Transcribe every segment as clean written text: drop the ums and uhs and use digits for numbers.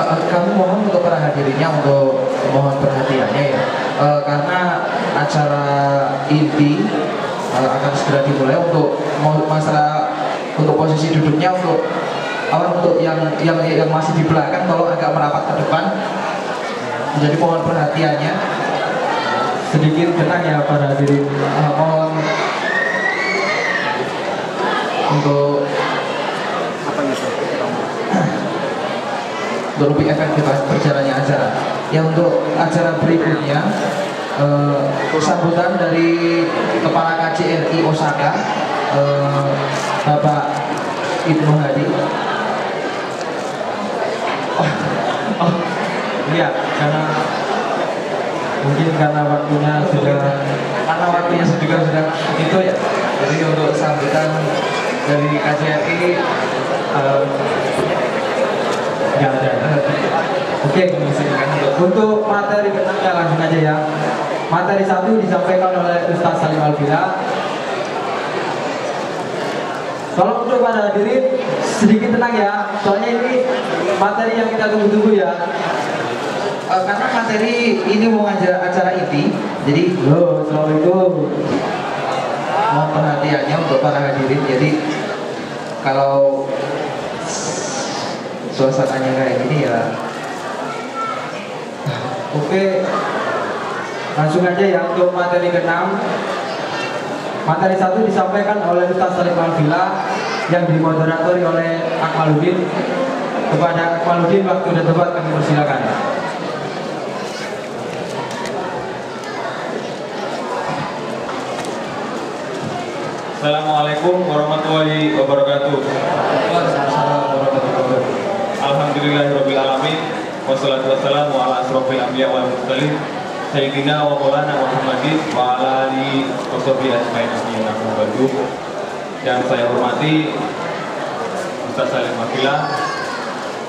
kami mohon untuk para hadirinnya untuk mohon perhatiannya ya, karena acara inti akan segera dimulai. Untuk masalah untuk posisi duduknya, untuk yang masih di belakang tolong agak merapat ke depan. Jadi mohon perhatiannya, sedikit tenang ya para hadirin. Mohon untuk lebih efektif berjalannya acara. Yang untuk acara berikutnya, sambutan dari Kepala KJRI Osaka, Bapak Ibnu Hadi. Iya, karena waktunya sudah itu ya. Jadi untuk sambutan dari KJRI nggak ada. Oke, untuk materi kenangnya langsung aja ya. Materi 1 disampaikan oleh Ustaz Salim Al-Bila. Tolong untuk para hadirin sedikit tenang ya, soalnya ini materi yang kita tunggu-tunggu ya. Karena materi ini mau acara inti, jadi assalamualaikum. Mohon perhatiannya untuk para hadirin. Jadi kalau suasananya kayak gini ya, oke, langsung aja ya untuk materi ke-6. Materi 1 disampaikan oleh Ustaz Salim Al-Bila yang dimoderatori oleh Akmaluddin. Kepada Akmaluddin, waktu dan tempat kami persilakan. Assalamualaikum warahmatullahi wabarakatuh. Alhamdulillahirabbil alamin, wassalatu wassalamu ala asrofil anbiya wal mursalin sayyidina wa maulana Muhammadin wa ala alihi washabihi ajmain. Yang saya hormati Ustaz Salim Al-Bila,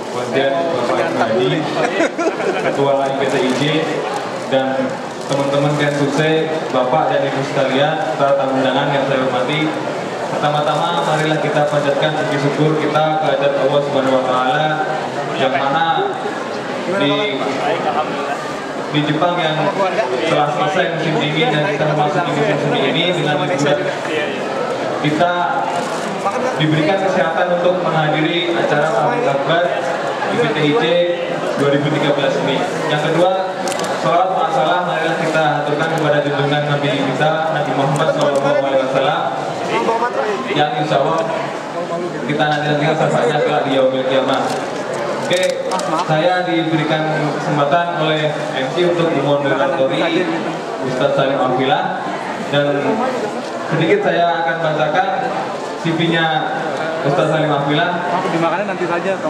kemudian Bapak Hadi, Ketua IPTIJ, dan teman-teman Kensuse, Bapak dan Ibu sekalian, serta tamu undangan yang saya hormati. Pertama-tama marilah kita panjatkan puji syukur kita kehadirat Allah Subhanahu wa taala, yang mana di Jepang yang telah selesai musim dingin dan kita memasuki musim semi ini dengan liburan, kita diberikan kesehatan untuk menghadiri acara sambut akbar IPTIJ 2013 ini. Yang kedua, sholawat masalah marilah kita aturkan kepada junjungan Nabi kita, Nabi Muhammad SAW, yang insya Allah kita nanti syafaatnya kelak di yaumil qiyamah. Oke, saya diberikan kesempatan oleh MC untuk memoderatori Ustaz Salim Al-Bila, dan sedikit saya akan bacakan CV-nya Ustaz Salim Al-Bila.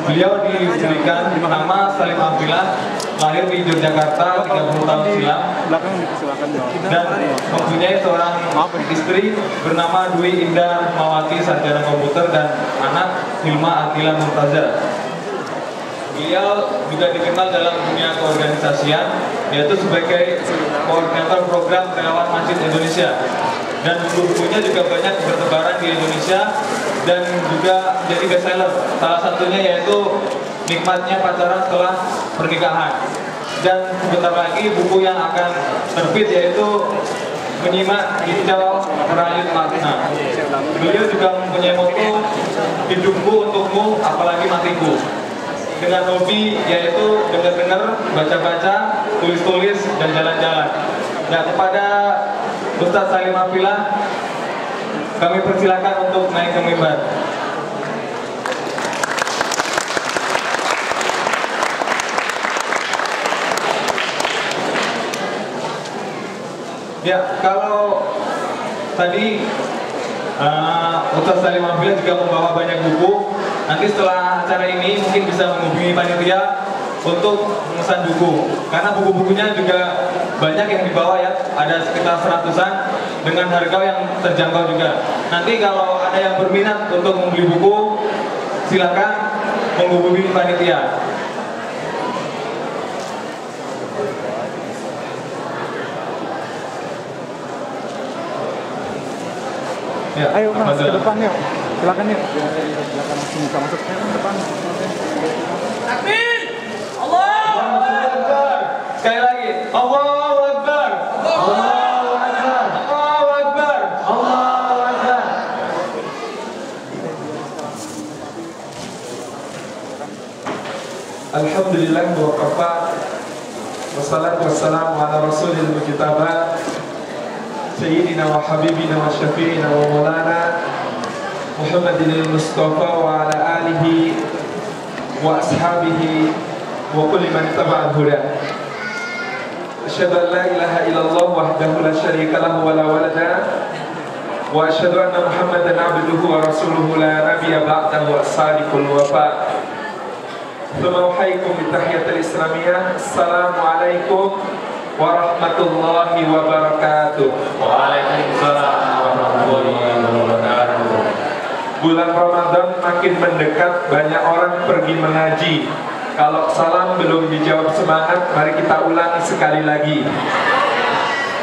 Beliau diberikan nama Salim Al-Bila, lahir di Yogyakarta 30 tahun silam, dan mempunyai seorang istri bernama Dwi Indah Mawati, sarjana komputer, dan anak Hilma Akila Mumtazah. Beliau juga dikenal dalam dunia keorganisasian, yaitu sebagai koordinator program relawan Masjid Indonesia, dan buku-bukunya juga banyak bertebaran di Indonesia dan juga menjadi bestseller. Salah satunya yaitu Nikmatnya Pacaran Setelah Pernikahan, dan sebentar lagi buku yang akan terbit yaitu Menyimak Hijau Merayut Makna. Beliau juga mempunyai moto, hidupku untukmu apalagi matiku, dengan hobi yaitu dengar-dengar, baca-baca, tulis-tulis, dan jalan-jalan. Nah, kepada Ustaz Salim Al-Bila kami persilakan untuk naik ke mimbar. Ya, kalau tadi Ustaz Salim Al-Bila juga membawa banyak buku. Nanti setelah acara ini mungkin bisa menghubungi panitia untuk memesan buku, karena buku-bukunya juga banyak yang dibawa ya, ada sekitar 100-an dengan harga yang terjangkau juga. Nanti kalau ada yang berminat untuk membeli buku, silakan menghubungi panitia. Ya, ayo Mas, ke depan yuk. Silakan yuk. Silakan langsung bisa masuk ke depan. Allahu Akbar. Allahu Akbar. Allahu Akbar. Allahu Akbar. Alhamdulillah wa kafa. Wassalatu wassalamu ala rasulil mujtaba Sayyidina wa habibina wa syafi'ina wa maulana Muhammadin al-Mustafa wa ala alihi wa ashabihi wa kulli man tabi'al huda. Asyhadu an la ilaha illallah wahdahu la syarika lahu wa la walada wa asyhadu anna Muhammadan abduhu wa rasuluhu la nabiyya ba'dahu as-sadiqul wafa. Thumma uhayyikum bi tahiyyatil islamiyah. Assalamualaikum warahmatullahi wabarakatuh. Waalaikumsalam warahmatullahi wabarakatuh. Bulan Ramadan makin mendekat, banyak orang pergi mengaji. Kalau salam belum dijawab semangat, mari kita ulangi sekali lagi.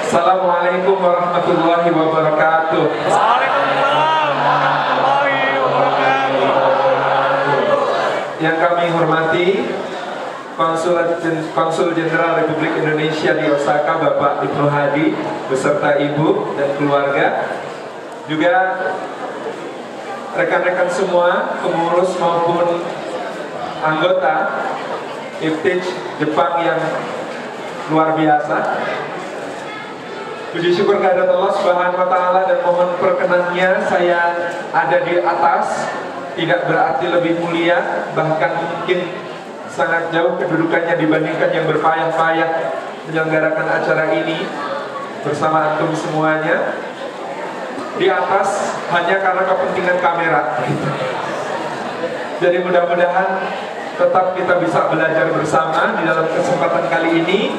Assalamualaikum warahmatullahi wabarakatuh. Waalaikumsalam warahmatullahi wabarakatuh. Yang kami hormati Konsul Jenderal Republik Indonesia di Osaka, Bapak Ibnu Hadi beserta Ibu dan keluarga, juga rekan-rekan semua, pengurus maupun anggota IPTIJ Jepang yang luar biasa. Puji syukur kehadirat Allah Subhanahu wa taala dan mohon perkenannya saya ada di atas tidak berarti lebih mulia, bahkan mungkin sangat jauh kedudukannya dibandingkan yang berpayah-payah menyelenggarakan acara ini bersama antum semuanya. Di atas hanya karena kepentingan kamera. Jadi mudah-mudahan tetap kita bisa belajar bersama di dalam kesempatan kali ini.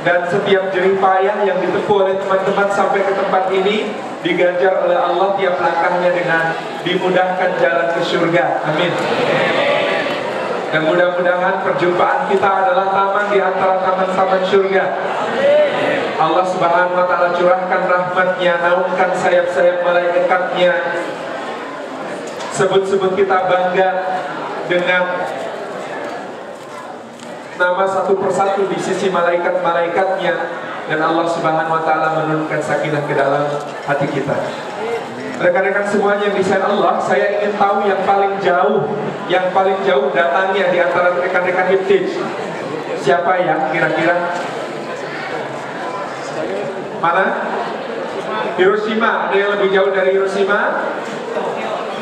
Dan setiap jerih payah yang ditempuh oleh teman-teman sampai ke tempat ini diganjar oleh Allah tiap langkahnya dengan dimudahkan jalan ke surga. Amin. Dan mudah-mudahan perjumpaan kita adalah taman di antara taman-taman surga. Allah Subhanahu wa taala curahkan rahmatnya, naungkan sayap-sayap malaikatnya. Sebut-sebut kita bangga dengan nama satu persatu di sisi malaikat-malaikatnya, dan Allah Subhanahu wa taala menurunkan sakinah ke dalam hati kita. Rekan-rekan semuanya yang disayang Allah, saya ingin tahu yang paling jauh datangnya di antara rekan-rekan IPTIJ. Siapa ya kira-kira? Mana? Hiroshima. Ada yang lebih jauh dari Hiroshima?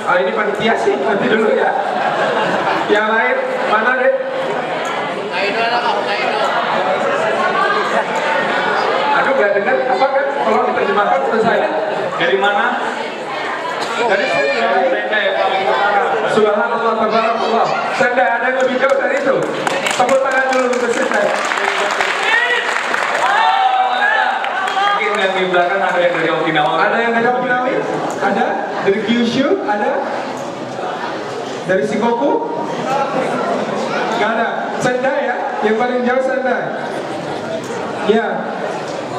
Ah, ini panitia sih, nanti dulu ya. Yang lain mana deh? Aduh, gak dengar apa kan? Kalau diterjemahkan ke saya. Dari mana? Dari Senda ya, paling utara. Subhanallah, tabarakallah. Senda, ada yang lebih jauh dari itu? Tepuk tangan dulu untuk Senda. Mungkin yang di belakang ada yang dari Okinawa. Ada yang dari Okinawa? Ada? Dari Kyushu? Ada? Dari Shikoku? Gak ada. Senda ya? Yang paling jauh Senda. Ya.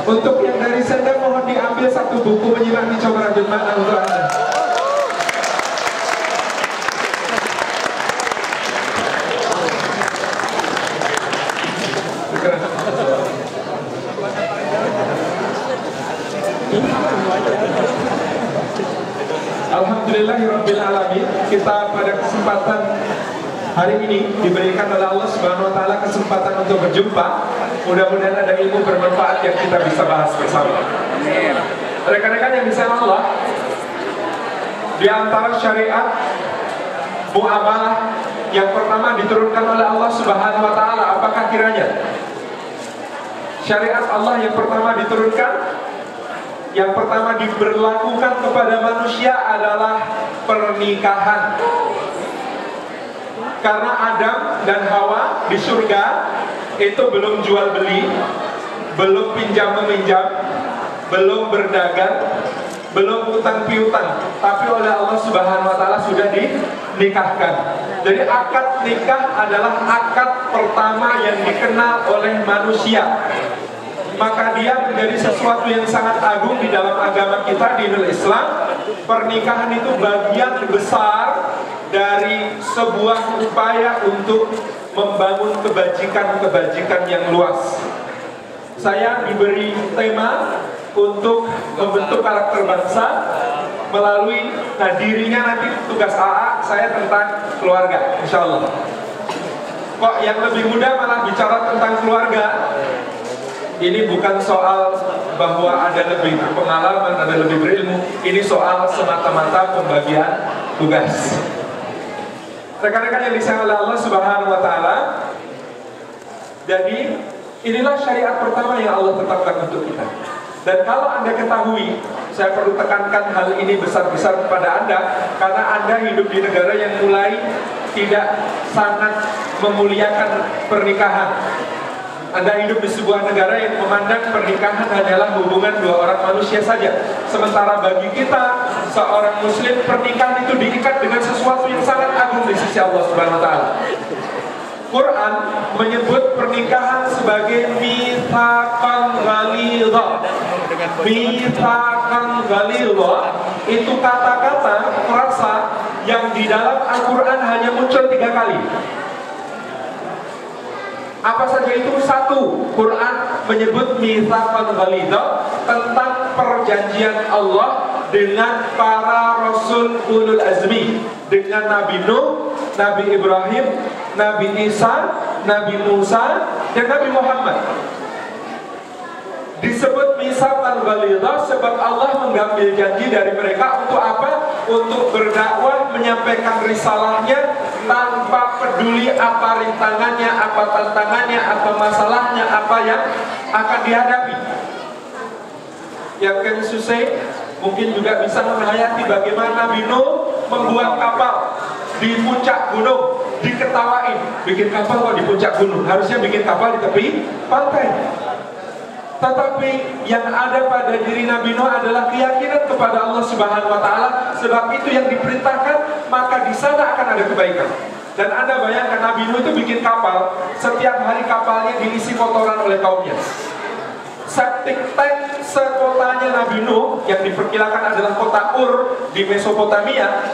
Untuk yang dari Senda mohon diambil satu buku menyimak di coba rajin mana untuk Anda. Alhamdulillahirabbil alamin. Kita pada kesempatan hari ini diberikan oleh Allah Subhanahu wa taala kesempatan untuk berjumpa. Mudah-mudahan ada ilmu bermanfaat yang kita bisa bahas bersama. Rekan-rekan yang disayang Allah, di antara syariat muamalah yang pertama diturunkan oleh Allah Subhanahu wa taala, apakah kiranya? Syariat Allah yang pertama diturunkan, yang pertama diberlakukan kepada manusia adalah pernikahan. Karena Adam dan Hawa di surga itu belum jual beli, belum pinjam meminjam, belum berdagang, belum utang piutang, tapi oleh Allah Subhanahu wa taala sudah dinikahkan. Jadi akad nikah adalah akad pertama yang dikenal oleh manusia. Maka dia menjadi sesuatu yang sangat agung di dalam agama kita di Islam. Pernikahan itu bagian besar dari sebuah upaya untuk membangun kebajikan-kebajikan yang luas. saya diberi tema untuk membentuk karakter bangsa melalui, nah dirinya nanti tugas AA saya tentang keluarga, insya Allah. Kok yang lebih mudah malah bicara tentang keluarga? Ini bukan soal bahwa ada lebih berpengalaman, ada lebih berilmu. Ini soal semata-mata pembagian tugas. Rekan-rekan yang disayang oleh Allah Subhanahu wa Ta'ala, jadi inilah syariat pertama yang Allah tetapkan untuk kita. Dan kalau Anda ketahui, saya perlu tekankan hal ini besar-besar kepada Anda, karena Anda hidup di negara yang mulai tidak sangat memuliakan pernikahan. Anda hidup di sebuah negara yang memandang pernikahan hanyalah hubungan dua orang manusia saja. Sementara bagi kita, seorang muslim, pernikahan itu diikat dengan sesuatu yang sangat agung di sisi Allah Subhanahu wa Ta'ala. Quran menyebut pernikahan sebagai mitsaqan ghalidha. Mitsaqan ghalidha itu kata-kata frasa yang di dalam Al-Quran hanya muncul 3 kali. Apa saja itu? Satu, Quran menyebut mitsaqan ghalidha tentang perjanjian Allah dengan para rasul ulul azmi, dengan Nabi Nuh, Nabi Ibrahim, Nabi Isa, Nabi Musa, dan Nabi Muhammad. Disebut mitsaqan ghalidha sebab Allah mengambil janji dari mereka untuk apa? Untuk berdakwah, menyampaikan risalahnya tanpa peduli apa rintangannya, apa tantangannya, apa masalahnya, apa yang akan dihadapi. Yang Ken Susei mungkin juga bisa menghayati bagaimana Nabi Nuh membuat kapal di puncak gunung, diketawain, bikin kapal kok di puncak gunung, harusnya bikin kapal di tepi pantai. Tetapi yang ada pada diri Nabi Nuh adalah keyakinan kepada Allah Subhanahu wa Ta'ala. Sebab itu yang diperintahkan, maka di sana akan ada kebaikan. Dan Anda bayangkan Nabi Nuh itu bikin kapal, setiap hari kapalnya diisi kotoran oleh kaumnya. Septic tank sekotanya Nabi Nuh, yang diperkirakan adalah kota Ur di Mesopotamia,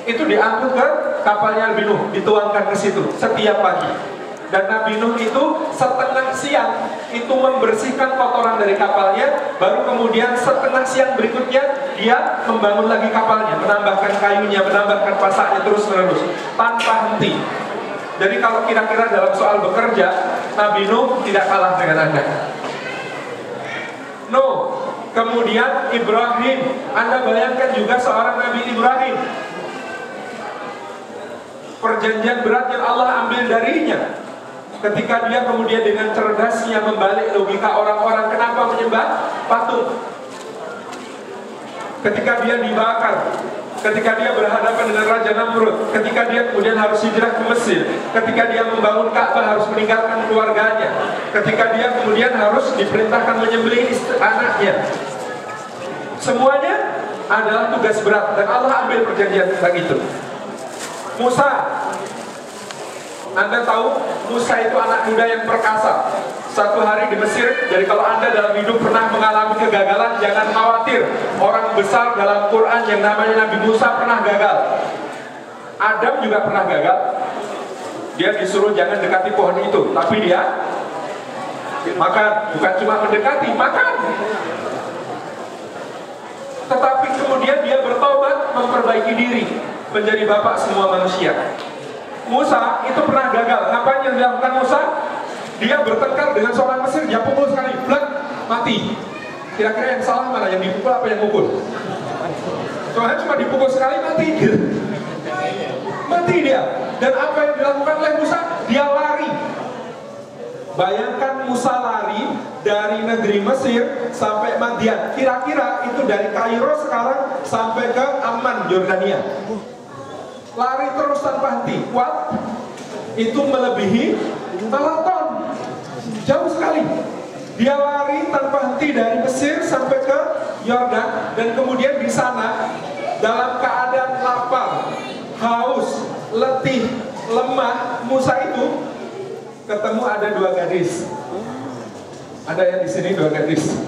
itu diangkut ke kapalnya Nabi Nuh, dituangkan ke situ setiap pagi. Dan Nabi Nuh itu setengah siang itu membersihkan kotoran dari kapalnya, baru kemudian setengah siang berikutnya dia membangun lagi kapalnya, menambahkan kayunya, menambahkan pasaknya terus-menerus tanpa henti. Jadi kalau kira-kira dalam soal bekerja, Nabi Nuh tidak kalah dengan Anda. Nuh, kemudian Ibrahim, Anda bayangkan juga seorang Nabi Ibrahim, perjanjian berat yang Allah ambil darinya. Ketika dia kemudian dengan cerdasnya membalik logika orang-orang kenapa menyembah patung. Ketika dia dibakar, ketika dia berhadapan dengan Raja Namrud, ketika dia kemudian harus hijrah ke Mesir, ketika dia membangun Ka'bah harus meninggalkan keluarganya, ketika dia kemudian harus diperintahkan menyembelih anaknya. Semuanya adalah tugas berat dan Allah ambil perjanjian tentang itu. Musa, Anda tahu Musa itu anak muda yang perkasa. Satu hari di Mesir, jadi kalau Anda dalam hidup pernah mengalami kegagalan, jangan khawatir. Orang besar dalam Quran yang namanya Nabi Musa pernah gagal. Adam juga pernah gagal. Dia disuruh jangan dekati pohon itu, tapi dia makan. Bukan cuma mendekati, makan. Tetapi kemudian dia bertobat, memperbaiki diri, menjadi bapak semua manusia. Musa itu pernah gagal. Ngapain yang dilakukan Musa? Dia bertengkar dengan seorang Mesir, dia pukul sekali, blek, mati. Kira-kira yang salah mana? Yang dipukul apa yang mukul? Soalnya cuma dipukul sekali, mati. Mati dia. Dan apa yang dilakukan oleh Musa? Dia lari. Bayangkan Musa lari dari negeri Mesir sampai Madian. Kira-kira itu dari Kairo sekarang sampai ke Amman, Yordania. Lari terus tanpa henti. Kuat. Itu melebihi maraton. Jauh sekali. Dia lari tanpa henti dari Mesir sampai ke Yordan. Dan kemudian di sana dalam keadaan lapar, haus, letih, lemah, Musa itu ketemu ada 2 gadis. Ada yang di sini 2 gadis.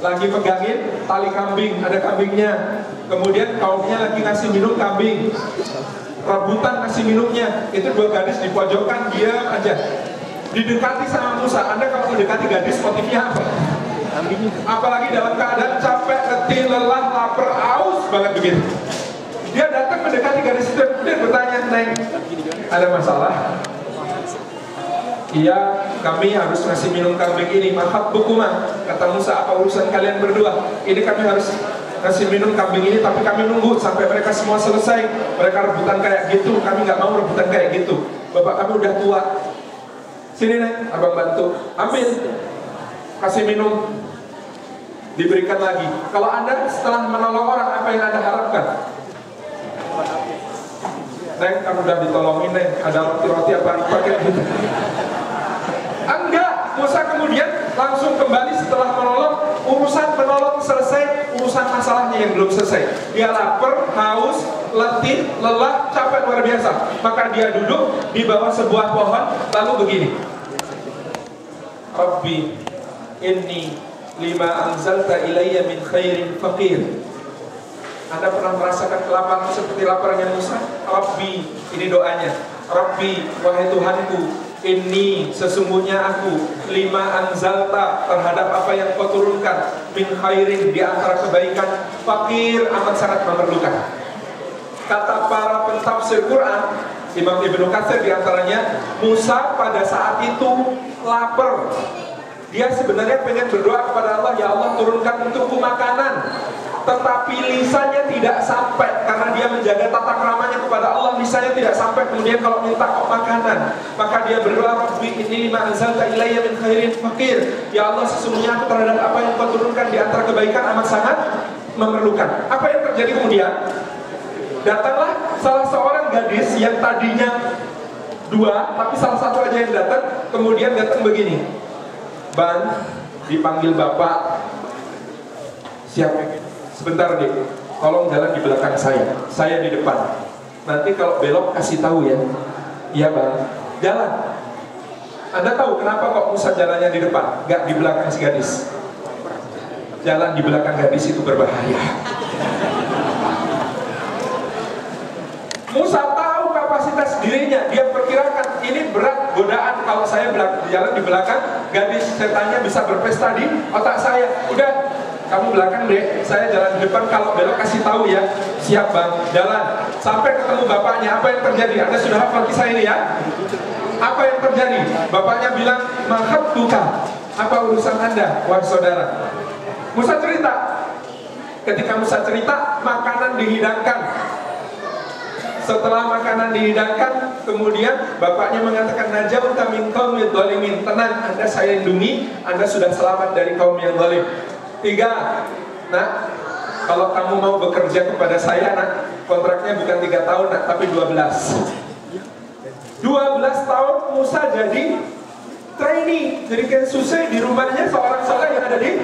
Lagi pegangin tali kambing, ada kambingnya. Kemudian kaumnya lagi ngasih minum kambing. Rebutan ngasih minumnya. Itu 2 gadis di pojokan, diam aja. didekati sama Musa. Anda kalau mendekati gadis motifnya apa? Apalagi dalam keadaan capek, letih, lelah, lapar, aus banget begitu. Dia datang mendekati gadis itu dan bertanya, "Neng, ada masalah?" "Iya, kami harus ngasih minum kambing ini." "Mahat bukuma," kata Musa, "apa urusan kalian berdua? Ini kami harus ngasih minum kambing ini, tapi kami nunggu sampai mereka semua selesai. Mereka rebutan kayak gitu, kami nggak mau rebutan kayak gitu. Bapak kami udah tua. Sini Neng, abang bantu. Ambil, kasih minum." Diberikan lagi. Kalau Anda setelah menolong orang, apa yang Anda harapkan? "Neng, kamu udah ditolongin Neng, ada roti-roti apa dipakai gitu." Enggak, Musa kemudian langsung kembali setelah menolong. Urusan menolong selesai, urusan masalahnya yang belum selesai. Dia lapar, haus, letih, lelah, capek luar biasa. Maka dia duduk di bawah sebuah pohon, lalu begini, "Rabbi, inni lima anzalta ilayya min khairin faqir." Anda pernah merasakan kelaparan seperti laparnya Musa? "Rabbi," ini doanya, "Rabbi, wahai Tuhanku, ini sesungguhnya aku lima anzalta terhadap apa yang kau turunkan min khairin di antara kebaikan fakir amat sangat memerlukan." Kata para pentafsir Quran, Imam Ibnu Katsir diantaranya, Musa pada saat itu lapar. Dia sebenarnya pengen berdoa kepada Allah, "Ya Allah, turunkan untukku makanan." Tetapi lisannya tidak sampai karena dia menjaga tata keramanya kepada Allah. Lisannya tidak sampai, kemudian kalau minta makanan, maka dia berdoa, "Rabbi inni lima anzalta ilayya min khairin faqir." Ya Allah, sesungguhnya aku terhadap apa yang kau turunkan di antara kebaikan amat sangat memerlukan. Apa yang terjadi kemudian? Datanglah salah seorang gadis yang tadinya dua, tapi salah satu aja yang datang. Kemudian datang begini, "Bang, dipanggil bapak." "Siap, sebentar deh, tolong jalan di belakang saya di depan. Nanti kalau belok kasih tahu ya." "Iya Bang." Jalan. Anda tahu kenapa kok Musa jalannya di depan, gak di belakang si gadis? Jalan di belakang gadis itu berbahaya. Musa tahu kapasitas dirinya. Dia perkirakan ini berat godaan kalau saya jalan di belakang gadis, setannya bisa berpesta di otak saya. Udah, kamu belakang deh, saya jalan di depan, kalau belok kasih tahu ya." "Siap Bang." Jalan sampai ketemu bapaknya. Apa yang terjadi? Anda sudah hafal kisah ini ya? Apa yang terjadi? Bapaknya bilang, "Mahat buka." "Apa urusan Anda, wahai saudara?" Musa cerita. Ketika Musa cerita, makanan dihidangkan. Setelah makanan dihidangkan, kemudian bapaknya mengatakan, "Najauta min qaumidz zalimin." "Tenang, Anda saya lindungi, Anda sudah selamat dari kaum yang zalim." 3, "Nak, kalau kamu mau bekerja kepada saya, nak, kontraknya bukan 3 tahun, nak, tapi 12. 12 tahun Musa jadi trainee, jadi konsultan di rumahnya seorang soleh yang ada di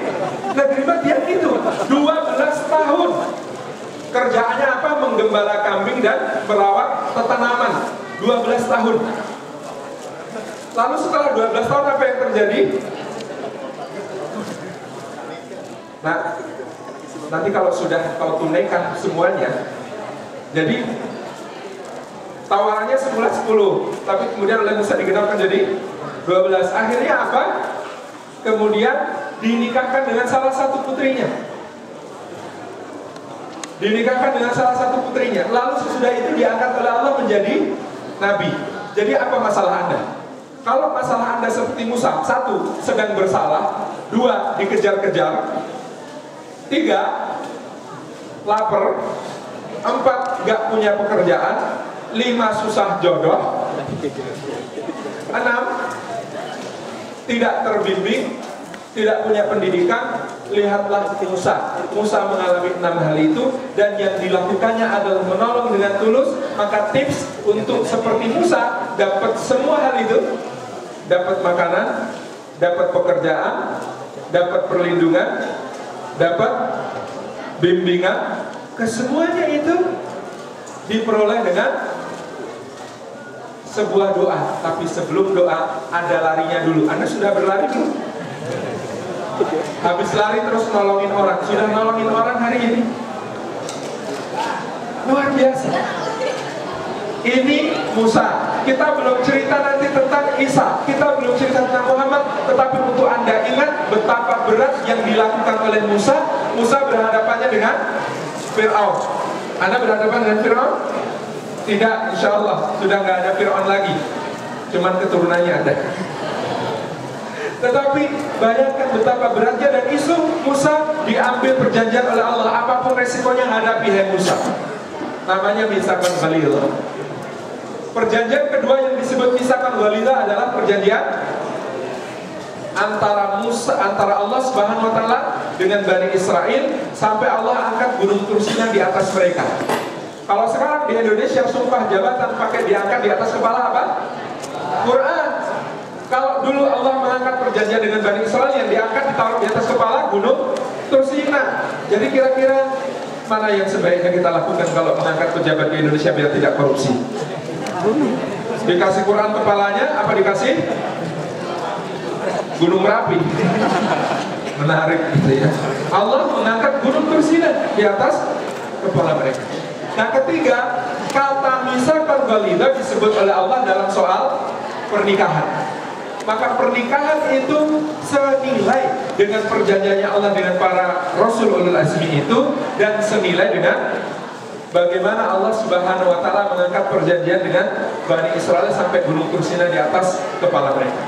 negeri Madian itu. 12 tahun. Kerjaannya apa? Menggembala kambing dan merawat tanaman. 12 tahun. Lalu setelah 12 tahun apa yang terjadi? Nah, nanti kalau sudah kau tunaikan semuanya, jadi tawarannya semula 10, tapi kemudian oleh Musa digenapkan jadi 12. Akhirnya apa? Kemudian dinikahkan dengan salah satu putrinya. Lalu sesudah itu diangkat oleh Allah menjadi nabi. Jadi apa masalah Anda? Kalau masalah Anda seperti Musa, 1, sedang bersalah, 2, dikejar-kejar, 3, lapar, 4, gak punya pekerjaan, 5, susah jodoh, 6, tidak terbimbing, tidak punya pendidikan. Lihatlah Musa mengalami 6 hal itu, dan yang dilakukannya adalah menolong dengan tulus. Maka tips untuk seperti Musa dapat semua hal itu, dapat makanan, dapat pekerjaan, dapat perlindungan, dapat bimbingan, kesemuanya itu diperoleh dengan sebuah doa. Tapi sebelum doa ada larinya dulu. Anda sudah berlari belum? Habis lari terus nolongin orang. Sudah nolongin orang hari ini? Luar biasa. Ini Musa. kita belum cerita nanti tentang Isa, kita belum cerita tentang Muhammad, tetapi untuk Anda ingat betapa berat yang dilakukan oleh Musa. Musa berhadapannya dengan Fir'aun. Anda berhadapan dengan Fir'aun? Tidak, insya Allah sudah nggak ada Fir'aun lagi, cuman keturunannya ada. Tetapi bayangkan betapa beratnya, dan isu Musa diambil perjanjian oleh Allah, apapun resikonya hadapi hai Musa. Namanya Mitsaqan Ghalidh. Perjanjian kedua yang disebut Mitsaqan Ghalidh adalah perjanjian antara Allah Subhanahu wa taala dengan Bani Israel, sampai Allah angkat gunung Tursina di atas mereka. Kalau sekarang di Indonesia sumpah jabatan pakai diangkat di atas kepala apa? Quran. Kalau dulu Allah mengangkat perjanjian dengan Bani Israel, yang diangkat ditaruh di atas kepala gunung Tursina. Jadi kira-kira mana yang sebaiknya kita lakukan kalau mengangkat pejabat di Indonesia biar tidak korupsi? Dikasih Quran kepalanya, apa dikasih? Gunung Merapi. Menarik gitu ya. Allah mengangkat gunung Tursina di atas kepala mereka. Nah, ketiga, kata Mitsaqan Ghalidh disebut oleh Allah dalam soal pernikahan. Maka pernikahan itu senilai dengan perjanjiannya Allah dengan para Rasul ulul azmi itu, dan senilai dengan bagaimana Allah Subhanahu wa taala mengangkat perjanjian dengan Bani Israel sampai gunung Tursina di atas kepala mereka.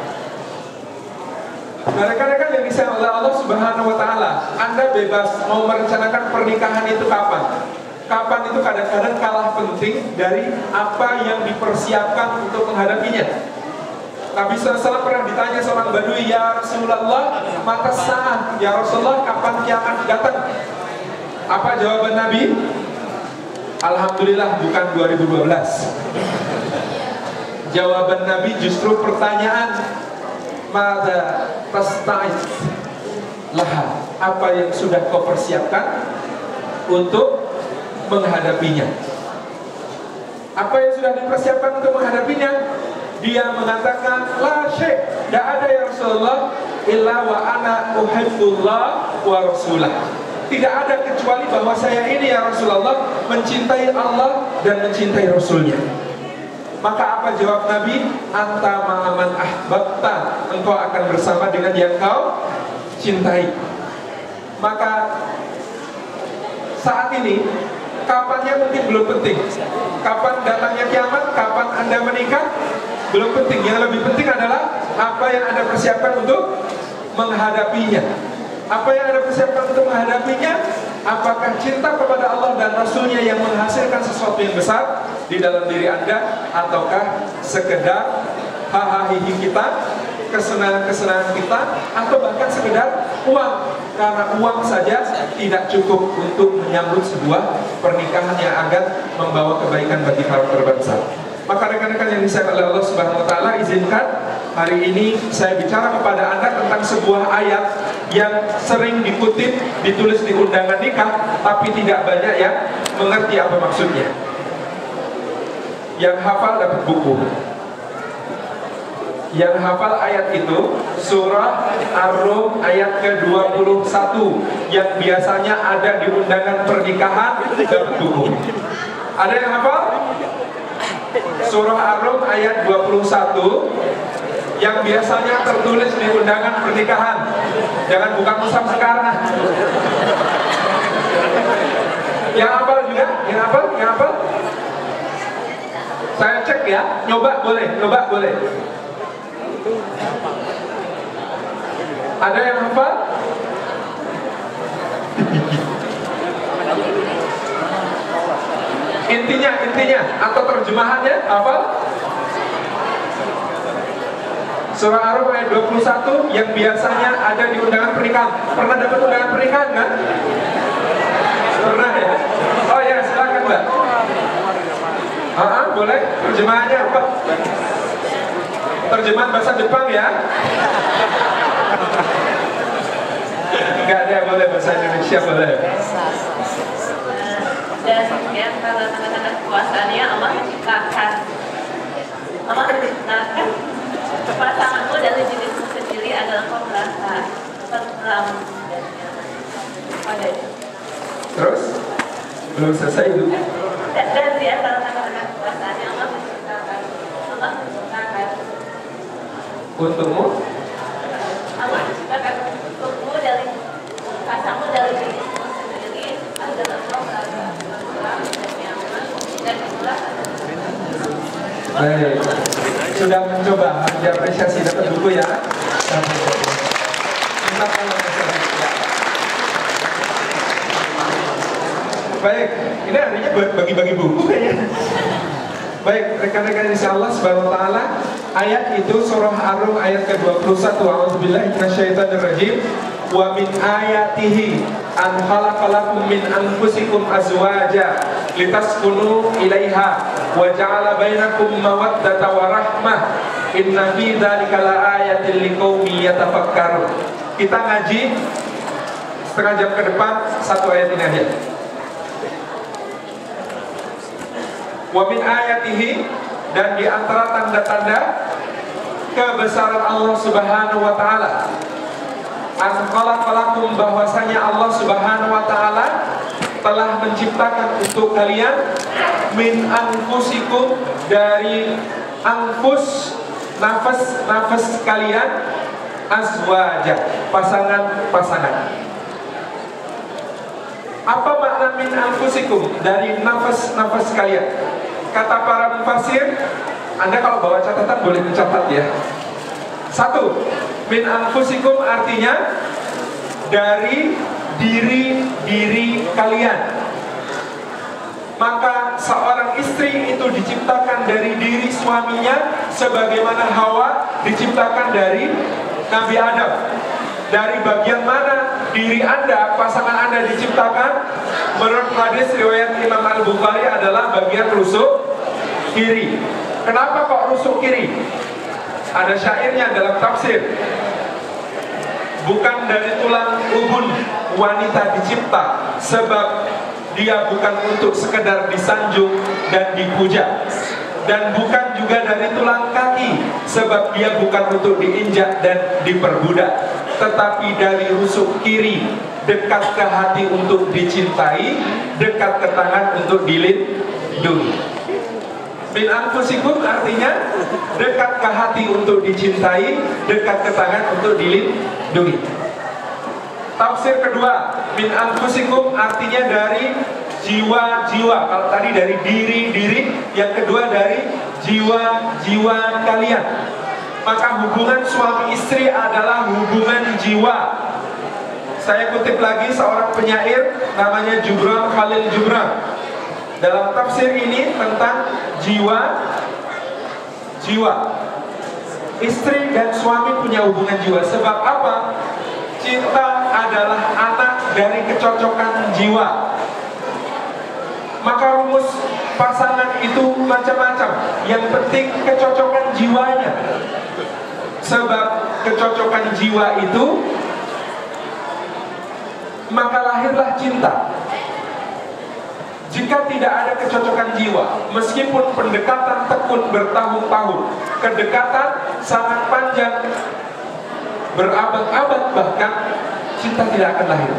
Nah, rekan-rekan yang disayang oleh Allah Subhanahu wa taala, Anda bebas mau merencanakan pernikahan itu kapan. Kapan itu kadang-kadang kalah penting dari apa yang dipersiapkan untuk menghadapinya. Nabi SAW pernah ditanya seorang Badui, ya Rasulullah, mata saat, ya Rasulullah, kapan kiamat datang? Apa jawaban Nabi? Alhamdulillah bukan 2012. Jawaban Nabi justru pertanyaan, mada tasta'id laha, apa yang sudah kau persiapkan untuk menghadapinya? Apa yang sudah dipersiapkan untuk menghadapinya? Dia mengatakan, la syekh, tidak ada ya Rasulullah, illa wa ana uhibbullah wa rasulah. Tidak ada kecuali bahwa saya ini ya Rasulullah mencintai Allah dan mencintai Rasulnya. Maka apa jawab Nabi? Anta ma'aman ahbabta, engkau akan bersama dengan yang kau cintai. Maka saat ini, kapannya mungkin belum penting. Kapan datangnya kiamat, kapan Anda menikah, belum penting. Yang lebih penting adalah apa yang Anda persiapkan untuk menghadapinya. Apa yang Anda persiapkan untuk menghadapinya? Apakah cinta kepada Allah dan Rasulnya yang menghasilkan sesuatu yang besar di dalam diri Anda, ataukah sekedar hahaha kita, kesenangan-kesenangan kita, atau bahkan sekedar uang? Karena uang saja tidak cukup untuk menyambut sebuah pernikahan yang akan membawa kebaikan bagi karakter bangsa. Maka rekan-rekan yang disayang oleh Allah Subhanahu wa taala, izinkan hari ini saya bicara kepada Anda tentang sebuah ayat yang sering dikutip, ditulis di undangan nikah, tapi tidak banyak yang mengerti apa maksudnya. Yang hafal dapat buku. Yang hafal ayat itu surah Ar-Rum ayat ke-21 yang biasanya ada di undangan pernikahan, dapat buku. Ada yang hafal? Surah Ar-Rum ayat 21 yang biasanya tertulis di undangan pernikahan. Jangan buka musaf sekarang. Yang hafal juga? Yang hafal? Yang hafal? Saya cek ya. Nyoba boleh? Nyoba boleh? Ada yang hafal? Intinya atau terjemahannya hafal? Surah Ar-Rum ayat 21 yang biasanya ada di undangan pernikahan. Pernah dapat undangan pernikahan kan? Pernah ya? Oh ya, silakan Mbak. Boleh? Terjemahannya apa? Terjemahan bahasa Jepang ya? Enggak ada, boleh bahasa Indonesia boleh. Dan yang tanda-tanda kekuasaannya Allah menciptakan pasanganmu dari jenismu sendiri adalah kau merasa tentram padanya. Terus? Belum selesai itu. Dan di antara tanda-tanda kekuasaannya Allah menciptakan, Allah Untukmu? Allah menciptakan untukmu dari kasarmu dari dirimu sendiri agar engkau merasa tenang dan nyaman dan itulah Baik, sudah mencoba, harus diapresiasi, dapat buku ya. Baik, ini artinya bagi-bagi buku kayaknya. Baik, rekan-rekan insya Allah subhanahu wa ta'ala, ayat itu surah Ar-Rum ayat ke-21. A'udzubillahi minasyaitonirrajim. Wa min ayatihi an khalaqalakum min anfusikum azwaja litaskunu ilaiha wa ja'ala bainakum mawaddata wa rahmah inna fi dzalika laayatin liqaumin yatafakkarun. Kita ngaji setengah jam ke depan satu ayat ini aja. Wa min ayatihi, dan di antara tanda-tanda kebesaran Allah Subhanahu wa taala, an khalaqalakum, bahwasanya Allah Subhanahu wa taala telah menciptakan untuk kalian min anfusikum, dari anfus, nafas kalian, azwaja, pasangan-pasangan. Apa makna min anfusikum, dari nafas kalian? Kata para mufasir, Anda kalau bawa catatan boleh mencatat ya. Satu, min anfusikum artinya dari diri kalian. Maka seorang istri itu diciptakan dari diri suaminya, sebagaimana Hawa diciptakan dari Nabi Adam. Dari bagian mana diri Anda, pasangan Anda diciptakan? Menurut hadis riwayat Imam Al-Bukhari adalah bagian rusuk kiri. Kenapa kok rusuk kiri? Ada syairnya dalam tafsir. Bukan dari tulang ubun wanita dicipta, sebab dia bukan untuk sekedar disanjung dan dipuja. Dan bukan juga dari tulang kaki, sebab dia bukan untuk diinjak dan diperbudak, tetapi dari rusuk kiri, dekat ke hati untuk dicintai, dekat ke tangan untuk dilindungi. Min anfusikum artinya dekat ke hati untuk dicintai, dekat ke tangan untuk dilindungi. Tafsir kedua, min anfusikum artinya dari jiwa-jiwa. Kalau tadi dari diri, yang kedua dari jiwa-jiwa kalian. Maka hubungan suami istri adalah hubungan jiwa. Saya kutip lagi seorang penyair namanya Jubran Khalil Jubran. Dalam tafsir ini tentang jiwa. Istri dan suami punya hubungan jiwa. Sebab apa? Cinta adalah anak dari kecocokan jiwa. Maka rumus pasangan itu macam-macam. Yang penting kecocokan jiwanya. Sebab kecocokan jiwa itu, maka lahirlah cinta. Jika tidak ada kecocokan jiwa, meskipun pendekatan tekun bertahun-tahun, kedekatan sangat panjang, berabad-abad bahkan, cinta tidak akan lahir.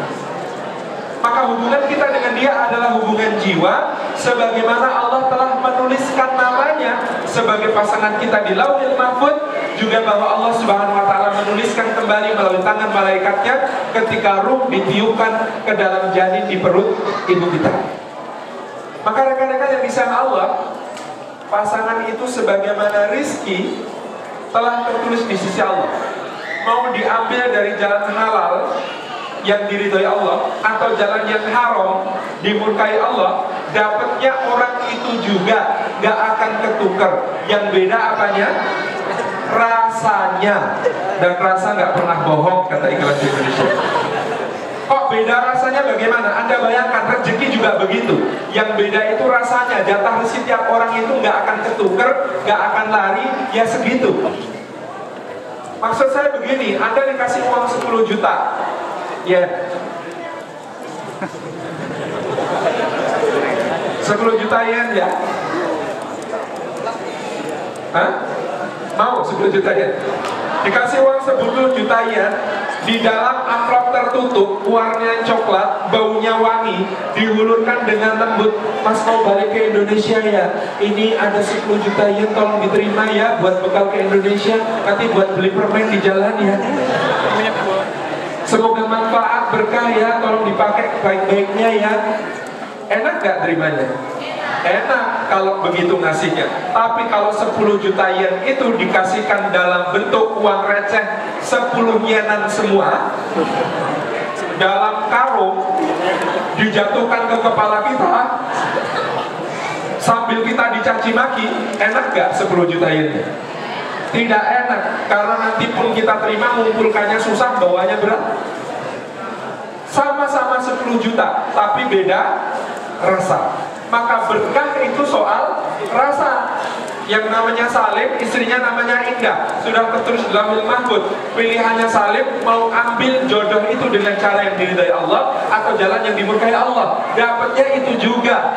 Maka hubungan kita dengan dia adalah hubungan jiwa, sebagaimana Allah telah menuliskan namanya sebagai pasangan kita di Lauhil Mahfuz, juga bahwa Allah Subhanahu wa taala menuliskan kembali melalui tangan malaikatnya ketika ruh ditiupkan ke dalam janin di perut ibu kita. Maka rekan-rekan yang disayang Allah, pasangan itu sebagaimana rizki telah tertulis di sisi Allah. Mau diambil dari jalan halal yang diridhoi Allah atau jalan yang haram dimurkai Allah, dapatnya orang itu juga gak akan ketukar. Yang beda apanya? Rasanya. Dan rasa gak pernah bohong, kata Ikhlas di Indonesia. Kok beda rasanya bagaimana? Anda bayangkan, rezeki juga begitu. Yang beda itu rasanya. Jatah rezeki tiap orang itu gak akan ketukar, gak akan lari, ya segitu. Maksud saya begini, Anda dikasih uang 10 juta. Ya, 10 juta yen ya. Hah? Mau 10 juta yen? Dikasih uang 10 juta yen, di dalam amplop tertutup, warnanya coklat, baunya wangi, dihulurkan dengan lembut. Mas mau balik ke Indonesia ya? Ini ada 10 juta yen, tolong diterima ya, buat bekal ke Indonesia, nanti buat beli permen di jalan ya. Semoga manfaat berkah ya, tolong dipakai baik-baiknya ya. Enak gak terimanya? Enak kalau begitu ngasihnya. Tapi kalau 10 juta yen itu dikasihkan dalam bentuk uang receh 10 yenan semua, dalam karung, dijatuhkan ke kepala kita, sambil kita dicaci maki, enak gak 10 juta yen? Tidak enak, karena nanti pun kita terima, mengumpulkannya susah, bawanya berat. Sama-sama 10 juta, tapi beda rasa. Maka berkah itu soal rasa. Yang namanya Salim, istrinya namanya Indah, sudah tertulis dalam Lauhul Mahfuz. Pilihannya Salim, mau ambil jodoh itu dengan cara yang diridai Allah atau jalan yang dimurkai Allah. Dapatnya itu juga.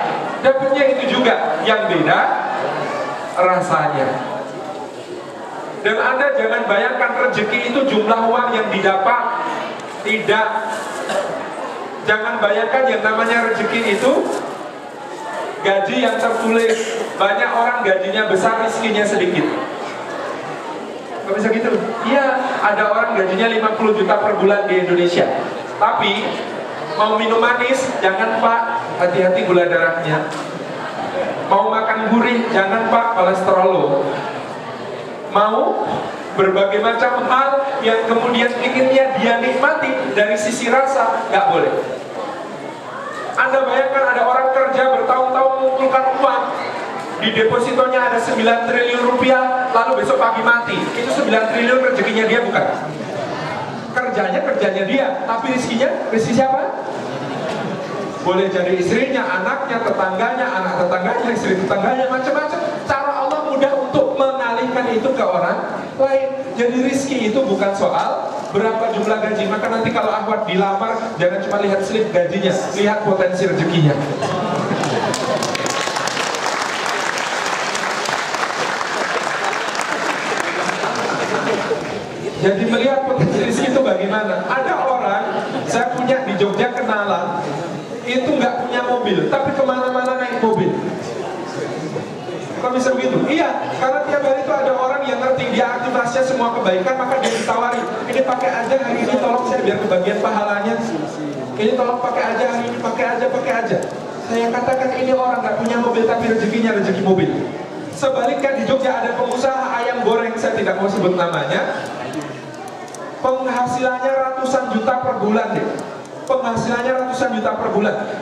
Yang beda rasanya. Dan Anda jangan bayangkan rezeki itu jumlah uang yang didapat. Tidak. Jangan bayangkan yang namanya rezeki itu gaji yang tertulis. Banyak orang gajinya besar, rezekinya sedikit. Gak bisa gitu? Iya, ada orang gajinya 50 juta per bulan di Indonesia. Tapi mau minum manis, jangan Pak, hati-hati gula darahnya. Mau makan gurih, jangan Pak, kolesterol lo. Mau berbagai macam hal yang kemudian inginnya dia nikmati dari sisi rasa, gak boleh. Anda bayangkan ada orang kerja bertahun-tahun mengumpulkan uang, di depositonya ada 9 triliun rupiah, lalu besok pagi mati. Itu 9 triliun rezekinya dia bukan? Kerjanya dia, tapi rezeki siapa? Boleh jadi istrinya, anaknya, tetangganya, anak tetangganya, istri tetangganya, macam-macam. Cara Allah mudah untuk mengalihkan itu ke orang lain. Jadi rezeki itu bukan soal berapa jumlah gaji. Maka nanti kalau akhwat dilamar, jangan cuma lihat slip gajinya, lihat potensi rezekinya. Jadi melihat potensi rezeki itu bagaimana. Ada orang, saya punya di Jogja kenalan, itu nggak punya mobil, tapi kemana-mana naik mobil. Kok bisa begitu? Iya, karena tiap hari itu ada orang yang ngerti, dia aktivitasnya semua kebaikan, maka dia ditawari, ini pakai aja hari ini, tolong saya biar kebagian pahalanya. Ini tolong pakai aja hari ini, pakai aja. Saya katakan ini orang nggak punya mobil, tapi rezekinya rezeki mobil. Sebaliknya di Jogja ada pengusaha ayam goreng, saya tidak mau sebut namanya. Penghasilannya ratusan juta per bulan deh.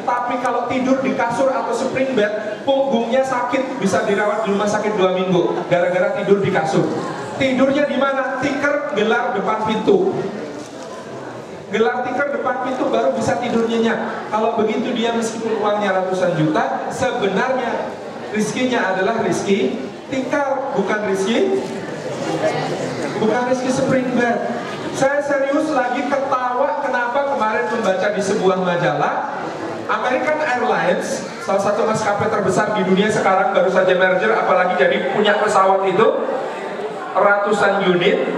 Tapi kalau tidur di kasur atau spring bed, punggungnya sakit, bisa dirawat di rumah sakit 2 minggu gara-gara tidur di kasur. Tidurnya di mana? Tikar gelar depan pintu. Gelar tikar depan pintu baru bisa tidur nyenyak. Kalau begitu dia meskipun uangnya ratusan juta, sebenarnya rizkinya adalah rizki tikar, bukan rizki spring bed. Saya serius lagi ketawa kenapa kemarin membaca di sebuah majalah American Airlines, salah satu maskapai terbesar di dunia sekarang, baru saja merger, apalagi jadi punya pesawat itu ratusan unit.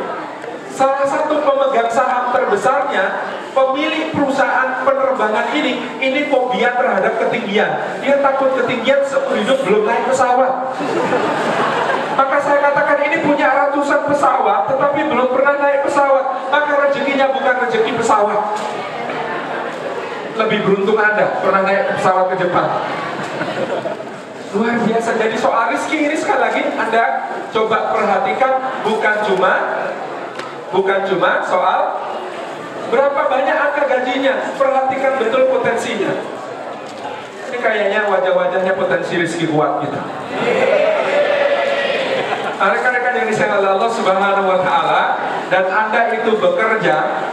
Salah satu pemegang saham terbesarnya, pemilik perusahaan penerbangan ini fobia terhadap ketinggian. Dia takut ketinggian, seumur hidup belum naik pesawat. Maka saya katakan ini punya ratusan pesawat, tetapi belum pernah naik pesawat. Maka rezekinya bukan rezeki pesawat. Lebih beruntung Anda pernah naik pesawat ke Jepang. Luar biasa. Jadi soal rezeki ini sekali lagi Anda coba perhatikan, bukan cuma soal berapa banyak angka gajinya. Perhatikan betul potensinya. Ini kayaknya wajah-wajahnya potensi rezeki kuat gitu. Rekan-rekan yang disayang oleh Allah Subhanahu wa Ta'ala, dan Anda itu bekerja,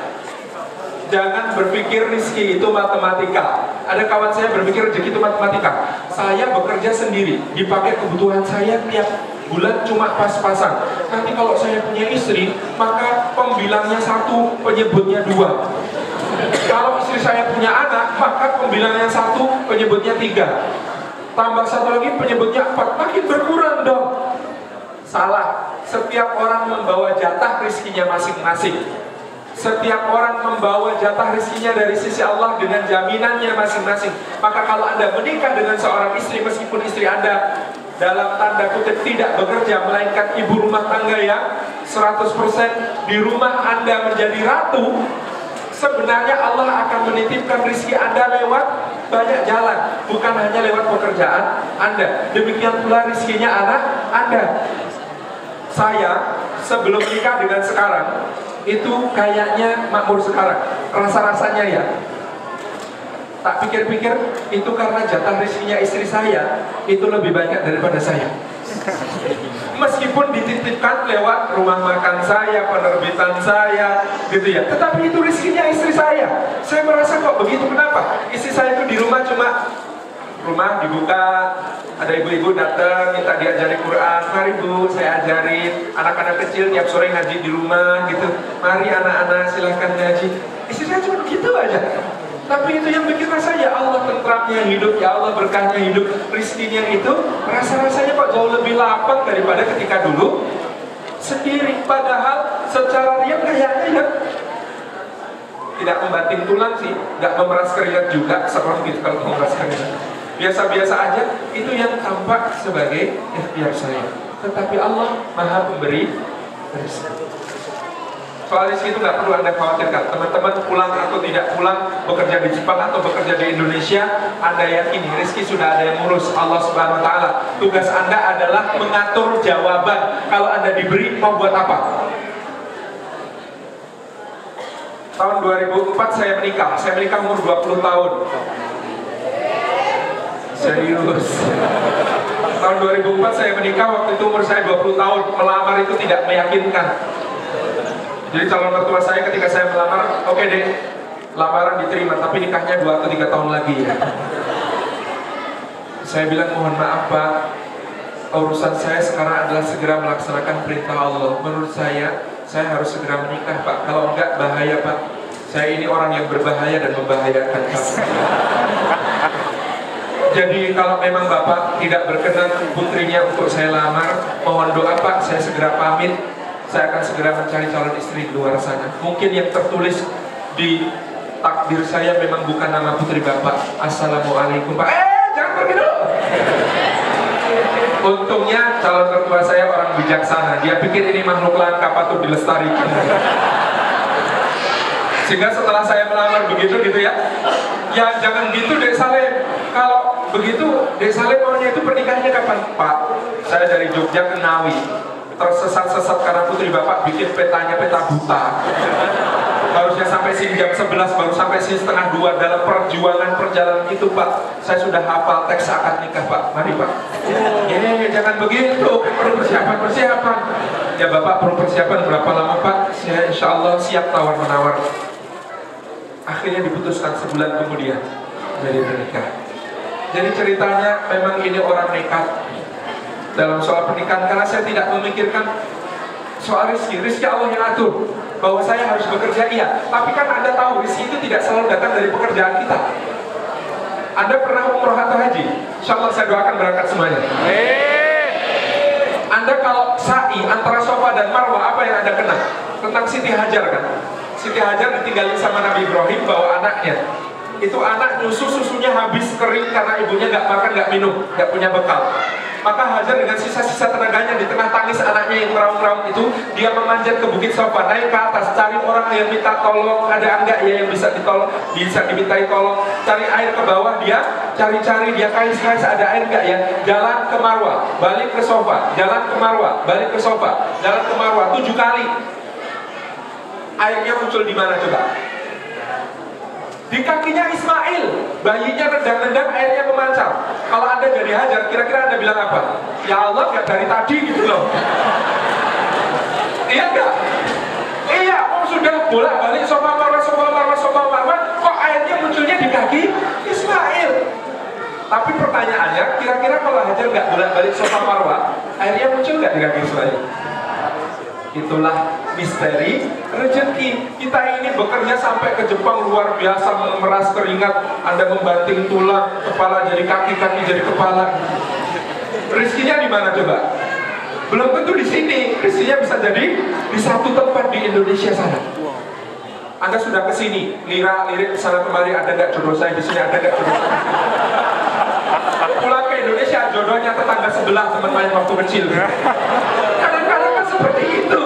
jangan berpikir rezeki itu matematika. Ada kawan saya berpikir rezeki itu matematika. Saya bekerja sendiri, dipakai kebutuhan saya tiap bulan cuma pas-pasan. Nanti kalau saya punya istri, maka pembilangnya 1, penyebutnya 2. Kalau istri saya punya anak, maka pembilangnya 1, penyebutnya 3. Tambah 1 lagi, penyebutnya 4. Makin berkurang dong. Salah. Setiap orang membawa jatah rezekinya masing-masing. Setiap orang membawa jatah rezekinya dari sisi Allah dengan jaminannya masing-masing. Maka kalau Anda menikah dengan seorang istri, meskipun istri Anda dalam tanda kutip tidak bekerja, melainkan ibu rumah tangga yang 100% di rumah Anda menjadi ratu, sebenarnya Allah akan menitipkan rezeki Anda lewat banyak jalan, bukan hanya lewat pekerjaan Anda. Demikian pula rezekinya anak Anda. Saya sebelum nikah dengan sekarang itu kayaknya makmur sekarang, rasa-rasanya ya. Tak pikir-pikir itu karena jatah rezekinya istri saya itu lebih banyak daripada saya. Meskipun dititipkan lewat rumah makan saya, penerbitan saya, gitu ya. Tetapi itu rezekinya istri saya. Saya merasa kok begitu, kenapa? Istri saya itu di rumah cuma rumah dibuka, ada ibu-ibu datang minta diajari Quran. Mari bu, saya ajarin. Anak-anak kecil tiap sore ngaji di rumah gitu. Mari anak-anak silahkan ngaji. Istri saya cuma begitu aja. Tapi itu yang bikin rasa, ya Allah tentramnya hidup, ya Allah berkahnya hidup, rezekinya itu rasa-rasanya kok jauh lebih lapang daripada ketika dulu sendiri. Padahal secara real kayaknya ya tidak membanting tulang sih, nggak memeras keringat juga seperti itu. Kalau memeras keringat biasa-biasa aja, itu yang tampak sebagai ikhtiar saya. Tetapi Allah Maha Pemberi rezeki. Soal rezeki itu nggak perlu Anda khawatirkan. Teman-teman pulang atau tidak pulang, bekerja di Jepang atau bekerja di Indonesia, Anda yakini rezeki sudah ada yang ngurus, Allah Subhanahu Wa Taala. Tugas Anda adalah mengatur jawaban. Kalau Anda diberi, mau buat apa? Tahun 2004 saya menikah. Saya menikah umur 20 tahun. Serius. Tahun 2004 saya menikah, waktu itu umur saya 20 tahun. Melamar itu tidak meyakinkan. Jadi calon mertua saya ketika saya melamar, oke deh, lamaran diterima, tapi nikahnya 2 atau 3 tahun lagi ya. Saya bilang mohon maaf Pak, urusan saya sekarang adalah segera melaksanakan perintah Allah. Menurut saya harus segera menikah Pak. Kalau enggak bahaya Pak. Saya ini orang yang berbahaya dan membahayakan Pak. Jadi kalau memang Bapak tidak berkenan putrinya untuk saya lamar, mohon doa Pak, saya segera pamit. Saya akan segera mencari calon istri di luar sana. Mungkin yang tertulis di takdir saya memang bukan nama putri Bapak. Assalamualaikum Pak. Jangan pergi dulu. Untungnya calon mertua saya orang bijaksana. Dia pikir ini makhluk langka patut dilestarikan. Sehingga setelah saya melamar begitu gitu ya. Ya jangan gitu Dek Saleh. Kalau begitu Dek Saleh maunya itu pernikahannya kapan? Pak, saya dari Jogja ke Ngawi. Tersesat-sesat karena putri Bapak bikin petanya peta buta. Harusnya sampai sini jam 11, baru sampai sini setengah 2. Dalam perjalanan itu Pak, saya sudah hafal teks akad nikah Pak. Mari Pak. Jangan begitu, perlu persiapan. Ya Bapak perlu persiapan berapa lama Pak? Saya insya Allah siap tawar-menawar. Akhirnya diputuskan sebulan kemudian jadi menikah. Jadi ceritanya memang ini orang nekat dalam soal pernikahan, karena saya tidak memikirkan soal rezeki Allah yang atur. Bahwa saya harus bekerja, iya. Tapi kan Anda tahu rezeki itu tidak selalu datang dari pekerjaan kita. Anda pernah umroh atau haji? Insya Allah saya doakan berangkat semuanya. Anda kalau sa'i antara Safa dan Marwah, apa yang Anda kenal? Tentang Siti Hajar kan? Siti Hajar ditinggalin sama Nabi Ibrahim bawa anaknya. Itu anak nyusu, susunya habis kering karena ibunya nggak makan, nggak minum, nggak punya bekal. Maka Hajar dengan sisa-sisa tenaganya di tengah tangis anaknya yang meraung-raung itu, dia memanjat ke Bukit Safa, naik ke atas, cari orang yang minta tolong, ada enggak ya yang bisa ditolong, bisa dimintai tolong, cari air ke bawah, dia cari-cari, dia kais-kais ada air enggak ya, jalan ke Marwah, balik ke Safa, jalan ke Marwah, balik ke Safa, jalan ke Marwah 7 kali. Airnya muncul di mana coba? Di kakinya Ismail, bayinya nendang-nendang, airnya memancar. Kalau Anda jadi Hajar, kira-kira Anda bilang apa? Ya Allah, gak dari tadi gitu loh. Iya enggak? Iya, sudah bolak-balik Safa Marwah, kok airnya munculnya di kaki Ismail? Tapi pertanyaannya, kira-kira kalau Hajar gak bolak-balik Safa Marwah, airnya muncul gak di kaki Ismail? Itulah misteri rezeki. Kita ini bekerja sampai ke Jepang luar biasa, memeras keringat, Anda membanting tulang, kepala jadi kaki, kaki jadi kepala. Rezekinya di mana coba? Belum tentu di sini. Rezekinya bisa jadi di satu tempat di Indonesia sana. Anda sudah kesini, lirik sana kemari, ada nggak jodoh saya di sini, ada nggak jodoh saya? Pulang ke Indonesia, jodohnya tetangga sebelah teman main waktu kecil. Kadang-kadang kan seperti itu.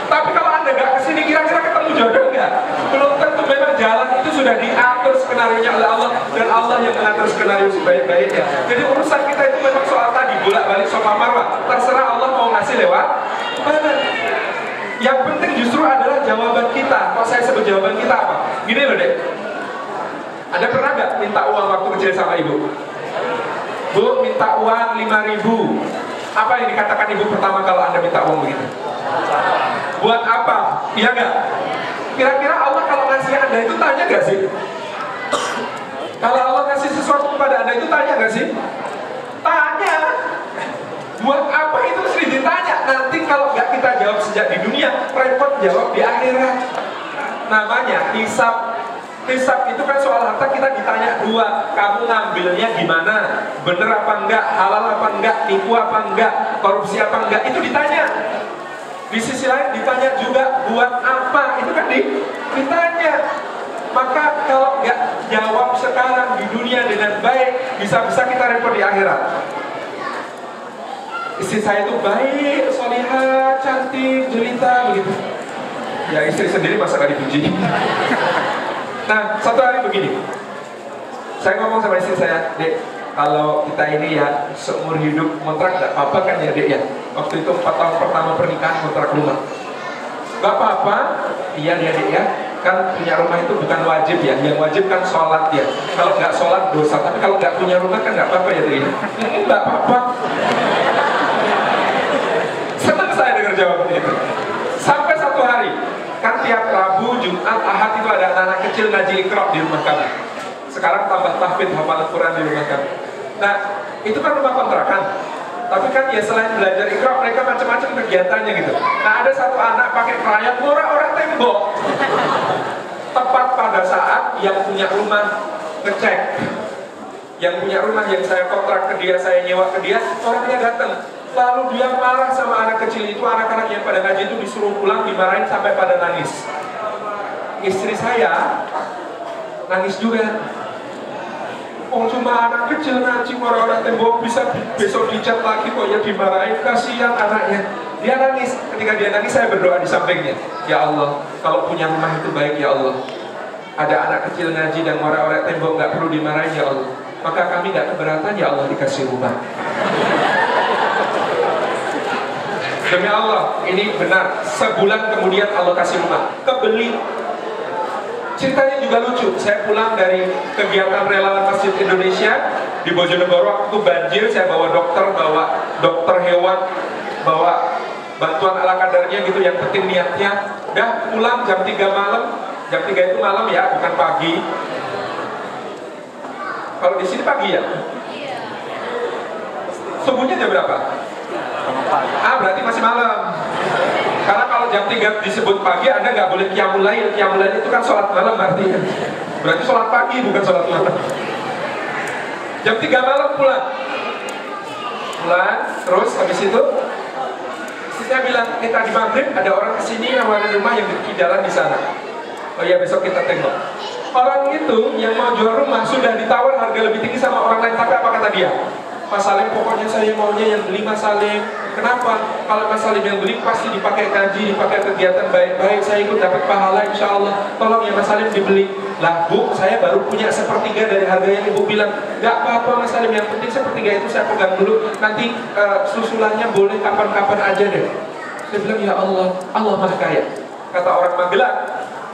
Tapi kalau Anda nggak kesini, kira-kira ketemu jodoh nggak? Belum tentu. Memang jalan itu sudah diatur skenario-nya oleh Allah, dan Allah yang mengatur skenario sebaik-baiknya. Jadi urusan kita itu memang soal tadi bolak-balik Safa Marwah. Terserah Allah mau ngasih lewat mana. Yang penting justru adalah jawaban kita. Kok saya sebut jawaban kita apa? Gini loh dek, Anda pernah nggak minta uang waktu kecil sama ibu? Bu, minta uang 5.000. Apa yang dikatakan ibu pertama kalau Anda minta uang begitu? Buat apa? Iya nggak? Kira-kira Allah kalau ngasih Anda itu tanya nggak sih? Kalau Allah ngasih sesuatu kepada Anda itu tanya nggak sih? Tanya. Buat apa itu sering ditanya? Nanti kalau nggak kita jawab sejak di dunia, repot jawab di akhirat. Namanya hisab. Hisab itu kan soal harta kita ditanya dua. Kamu ngambilnya gimana? Bener apa enggak? Halal apa enggak? Nipu apa enggak? Korupsi apa enggak? Itu ditanya. Di sisi lain ditanya juga buat apa? Itu kan ditanya. Maka kalau nggak jawab sekarang di dunia dengan baik, bisa-bisa kita repot di akhirat. Istri saya itu baik, solihah, cantik, jelita, begitu. Ya istri sendiri masa gak dipuji. Nah, satu hari begini, saya ngomong sama istri saya, Dek, kalau kita ini ya seumur hidup kontrak gak apa-apa kan ya Dek ya. Waktu itu 4 tahun pertama pernikahan kontrak rumah. Gak apa-apa, iya dia Dek ya. Kan punya rumah itu bukan wajib ya, yang wajib kan sholat ya. Kalau nggak sholat dosa, tapi kalau nggak punya rumah kan nggak apa-apa ya Dek ya. Nggak apa-apa. Senang saya dengar jawabannya itu. Sampai satu hari, kan tiap Rabu, Jumat, Ahad itu ada anak-anak kecil ngaji Iqra di rumah kami. Sekarang tambah tahfidz hafalan Quran di rumah kami. Nah, itu kan rumah kontrakan. Tapi kan ya selain belajar Iqra, mereka macam-macam kegiatannya gitu. Nah, ada satu anak pakai krayon orang-orang tembok. Tepat pada saat yang punya rumah ngecek. Yang punya rumah yang saya kontrak ke dia, saya nyewa ke dia, orangnya datang. Lalu dia marah sama anak kecil itu, anak-anak yang pada ngaji itu disuruh pulang, dimarahin sampai pada nangis. Istri saya nangis juga. Oh cuma anak kecil ngaji, orang-orang tembok bisa besok dicat lagi kok ya dimarahin, kasihan anaknya. Dia nangis, ketika dia nangis saya berdoa di sampingnya. Ya Allah, kalau punya rumah itu baik ya Allah. Ada anak kecil ngaji dan orang-orang tembok nggak perlu dimarahin ya Allah. Maka kami nggak keberatan ya Allah dikasih rumah. Demi Allah, ini benar. Sebulan kemudian Allah kasih rumah. Kebeli. Ceritanya juga lucu. Saya pulang dari kegiatan relawan Masjid Indonesia di Bojonegoro waktu banjir. Saya bawa dokter hewan, bawa bantuan ala kadarnya gitu. Yang penting niatnya. Udah pulang jam 3 malam. Jam 3 itu malam ya, bukan pagi. Kalau di sini pagi ya? Subuhnya jam berapa? Berarti masih malam. Karena kalau jam 3 disebut pagi, Anda nggak boleh qiyamul lail. Qiyamul lail itu kan sholat malam artinya. Berarti sholat pagi bukan sholat malam. Jam 3 malam pulang. Terus habis itu saya bilang, kita di maghrib ada orang kesini nawarin rumah yang di jalan di sana. Oh ya besok kita tengok. Orang itu yang mau jual rumah sudah ditawar harga lebih tinggi sama orang lain, tapi apa kata dia? Mas Salim, pokoknya saya maunya yang beli Mas Salim. Kenapa? Kalau Mas Salim yang beli pasti dipakai ngaji, dipakai kegiatan baik-baik, saya ikut dapat pahala insya Allah. Tolong ya Mas Salim dibeli. Lah Bu, saya baru punya sepertiga dari harga yang Ibu bilang. Gak apa-apa Mas Salim, yang penting sepertiga itu saya pegang dulu. Nanti susulannya boleh kapan-kapan aja deh. Saya bilang ya Allah, Allah Maha Kaya. Kata orang Magelang,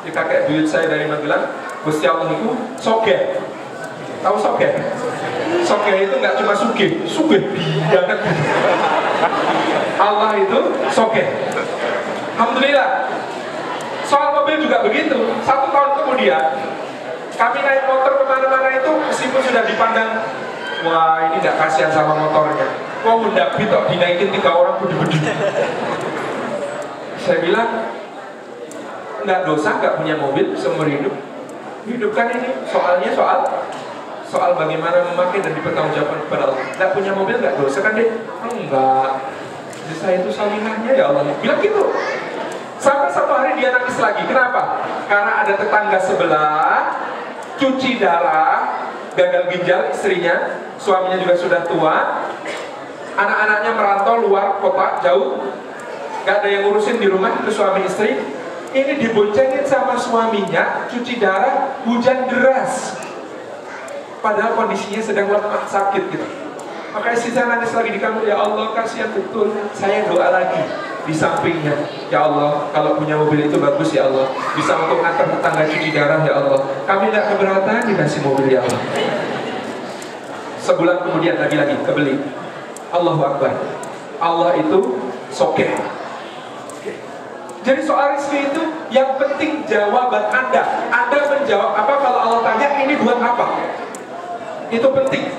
di kakek buyut saya dari Magelang, Gusti Allah itu sogeh. Tahu sogeh? Sogeh itu nggak cuma sugih banget. Allah itu sogeh. Alhamdulillah. Soal mobil juga begitu. 1 tahun kemudian kami naik motor kemana-mana itu meskipun sudah dipandang, wah ini nggak kasihan sama motornya. Kok Honda Beat kok dinaikin 3 orang budi-budi. Saya bilang nggak dosa nggak punya mobil seumur hidup. Hidup kan ini soalnya soal bagaimana memakai dan dipertanggungjawabkan kepada Allah. Nggak punya mobil nggak dosa kan deh? Enggak. Jadi saya itu salihahnya ya Allah. Bilang gitu. Sampai satu hari dia nangis lagi. Kenapa? Karena ada tetangga sebelah cuci darah, gagal ginjal istrinya, suaminya juga sudah tua, anak-anaknya merantau luar kota jauh, gak ada yang ngurusin di rumah, itu suami istri. Ini diboncengin sama suaminya, cuci darah, hujan deras, padahal kondisinya sedang lemah, sakit gitu. Maka istri saya nangis lagi di kamar, ya Allah kasihan betul. Saya doa lagi di sampingnya, ya Allah kalau punya mobil itu bagus ya Allah, bisa untuk ngantar tetangga cuci darah ya Allah. Kami tidak keberatan dikasih mobil ya Allah. Sebulan kemudian lagi-lagi kebeli. Allahu Akbar. Allah itu sokeh. Jadi soal rezeki itu yang penting jawaban Anda. Anda menjawab apa kalau Allah tanya ini buat apa? Itu penting.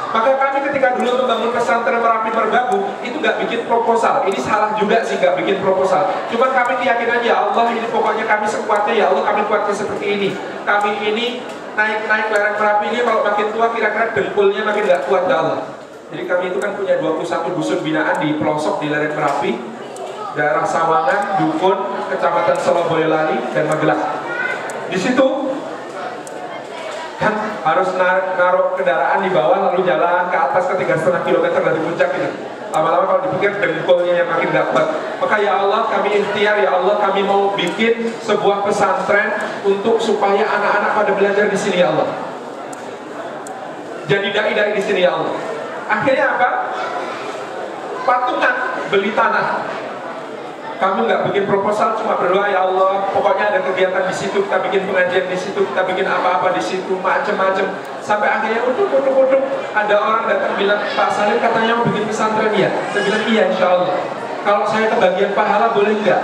Maka kami ketika dulu membangun pesantren Merapi Merbabu itu nggak bikin proposal. Ini salah juga sih nggak bikin proposal. Cuma kami keyakinan ya Allah ini pokoknya kami sekuatnya ya Allah, kami kuatnya seperti ini. Kami ini naik lereng Merapi ini kalau makin tua kira-kira dengkulnya makin nggak kuat ya Allah. Jadi kami itu kan punya 21 dusun binaan di pelosok di lereng Merapi, daerah Sawangan, Dukun, Kecamatan Solo Boyolali, dan Magelang. Di situ kan harus naruh kendaraan di bawah lalu jalan ke atas ke 3,5 km dari puncak gitu. Lama-lama kalau dipikir dengkulnya yang makin dapat. Maka ya Allah kami ikhtiar, ya Allah kami mau bikin sebuah pesantren untuk supaya anak-anak pada belajar di sini ya Allah. Jadi dai-dai di sini ya Allah. Akhirnya apa? Patungan beli tanah. Kami nggak bikin proposal, cuma berdoa ya Allah, pokoknya ada kegiatan di situ, kita bikin pengajian di situ, kita bikin apa-apa di situ, macem-macem. Sampai akhirnya uduk, ada orang datang bilang, Pak Salim katanya mau bikin pesantren ya. Saya bilang iya insya Allah. Kalau saya kebagian pahala boleh nggak?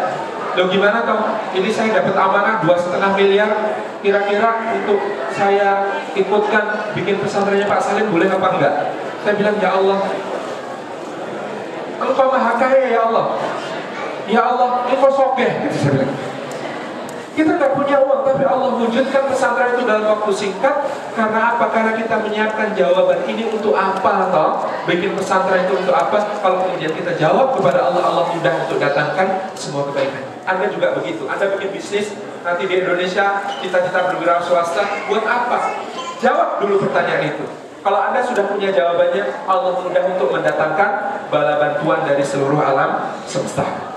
Loh gimana toh? Ini saya dapat amanah 2,5 miliar, kira-kira untuk saya ikutkan bikin pesantrennya Pak Salim boleh apa enggak? Saya bilang ya Allah, Engkau maha kaya ya Allah. Ya Allah, engkau sogeh, gitu saya bilang. Kita nggak punya uang, tapi Allah wujudkan pesantren itu dalam waktu singkat. Karena apa? Karena kita menyiapkan jawaban ini untuk apa toh? Bikin pesantren itu untuk apa? Kalau kemudian kita jawab kepada Allah, Allah mudah untuk datangkan semua kebaikan. Anda juga begitu. Anda bikin bisnis nanti di Indonesia, cita-cita bergerak swasta, buat apa? Jawab dulu pertanyaan itu. Kalau Anda sudah punya jawabannya, Allah mudah untuk mendatangkan bala bantuan dari seluruh alam semesta.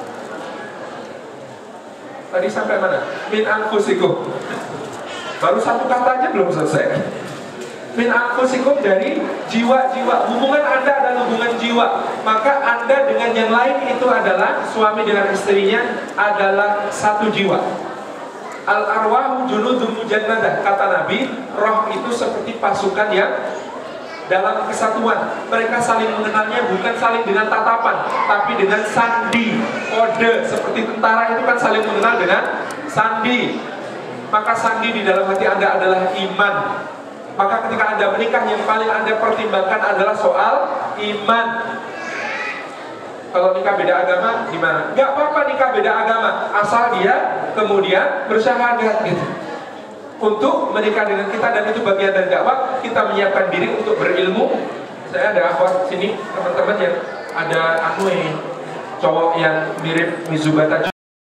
Tadi sampai mana? Min anfusikum. Baru satu kata aja belum selesai. Min anfusikum dari jiwa-jiwa. Hubungan Anda adalah hubungan jiwa. Maka Anda dengan yang lain itu adalah suami dengan istrinya adalah satu jiwa. Al arwahu junudun mujannadah. Kata Nabi, roh itu seperti pasukan yang dalam kesatuan. Mereka saling mengenalnya bukan saling dengan tatapan, tapi dengan sandi, kode. Seperti tentara itu kan saling mengenal dengan sandi. Maka sandi di dalam hati Anda adalah iman. Maka ketika Anda menikah, yang paling Anda pertimbangkan adalah soal iman. Kalau nikah beda agama gimana? Gak apa-apa nikah beda agama, asal dia kemudian bersyahadat gitu untuk menikah dengan kita, dan itu bagian dari dakwah. Kita menyiapkan diri untuk berilmu. Saya ada akhwat sini, teman-teman yang ada cowok yang mirip Mizubata.